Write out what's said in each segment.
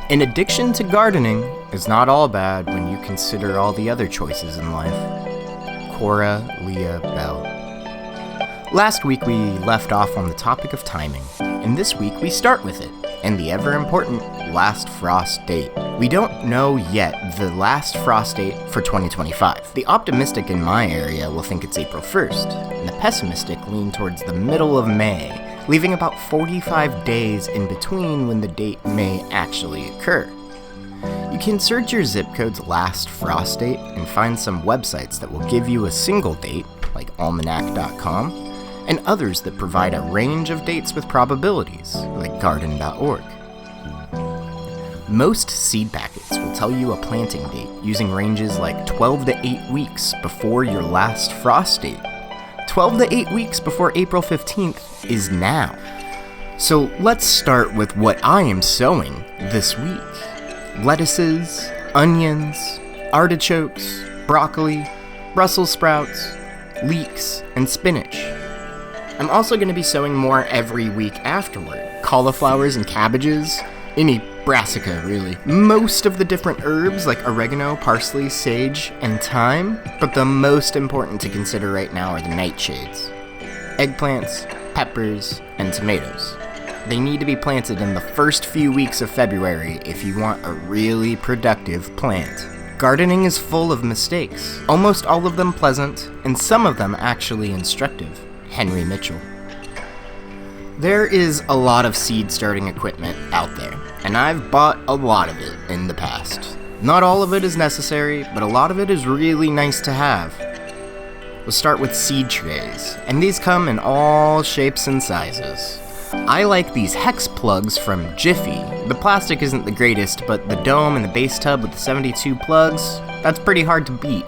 An addiction to gardening is not all bad when you consider all the other choices in life. Cora Leah Bell. Last week we left off on the topic of timing, and this week we start with it, and the ever-important last frost date. We don't know yet the last frost date for 2025. The optimistic in my area will think it's April 1st, and the pessimistic lean towards the middle of May, leaving about 45 days in between when the date may actually occur. You can search your zip code's last frost date and find some websites that will give you a single date, like almanac.com, and others that provide a range of dates with probabilities, like garden.org. Most seed packets will tell you a planting date using ranges like 12 to 8 weeks before your last frost date. 12 to 8 weeks before April 15th is now. So let's start with what I am sowing this week. Lettuces, onions, artichokes, broccoli, Brussels sprouts, leeks, and spinach. I'm also going to be sowing more every week afterward. Cauliflowers and cabbages, any brassica really. Most of the different herbs like oregano, parsley, sage, and thyme, but the most important to consider right now are the nightshades. Eggplants, peppers, and tomatoes. They need to be planted in the first few weeks of February if you want a really productive plant. Gardening is full of mistakes, almost all of them pleasant, and some of them actually instructive. Henry Mitchell. There is a lot of seed starting equipment out there, and I've bought a lot of it in the past. Not all of it is necessary, but a lot of it is really nice to have. We'll start with seed trays, and these come in all shapes and sizes. I like these hex plugs from Jiffy. The plastic isn't the greatest, but the dome and the base tub with the 72 plugs, that's pretty hard to beat.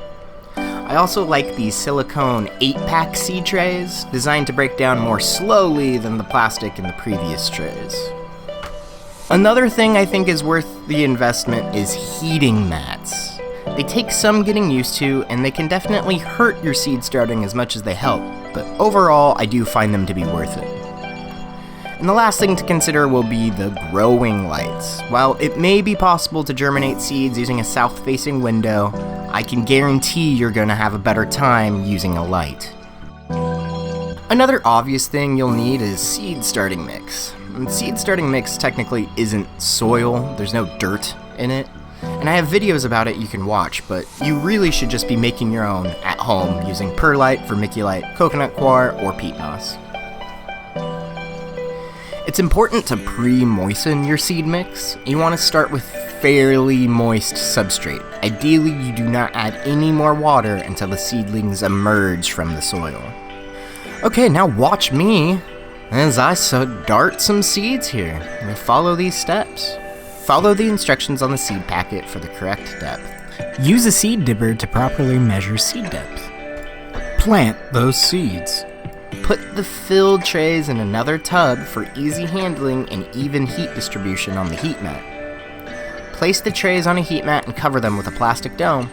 I also like these silicone 8-pack seed trays, designed to break down more slowly than the plastic in the previous trays. Another thing I think is worth the investment is heating mats. They take some getting used to, and they can definitely hurt your seed starting as much as they help, but overall I do find them to be worth it. And the last thing to consider will be the growing lights. While it may be possible to germinate seeds using a south-facing window, I can guarantee you're going to have a better time using a light. Another obvious thing you'll need is seed starting mix. And seed starting mix technically isn't soil, there's no dirt in it. And I have videos about it you can watch, but you really should just be making your own at home using perlite, vermiculite, coconut coir, or peat moss. It's important to pre-moisten your seed mix. You want to start with fairly moist substrate. Ideally, you do not add any more water until the seedlings emerge from the soil. Okay, now watch me as I dart some seeds here. And follow these steps. Follow the instructions on the seed packet for the correct depth. Use a seed dibber to properly measure seed depth. Plant those seeds. Put the filled trays in another tub for easy handling and even heat distribution on the heat mat. Place the trays on a heat mat and cover them with a plastic dome.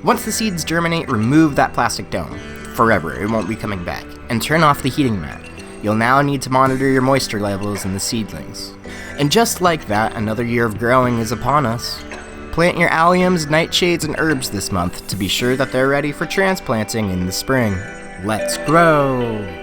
Once the seeds germinate, remove that plastic dome. Forever, it won't be coming back. And turn off the heating mat. You'll now need to monitor your moisture levels in the seedlings. And just like that, another year of growing is upon us. Plant your alliums, nightshades, and herbs this month to be sure that they're ready for transplanting in the spring. Let's grow!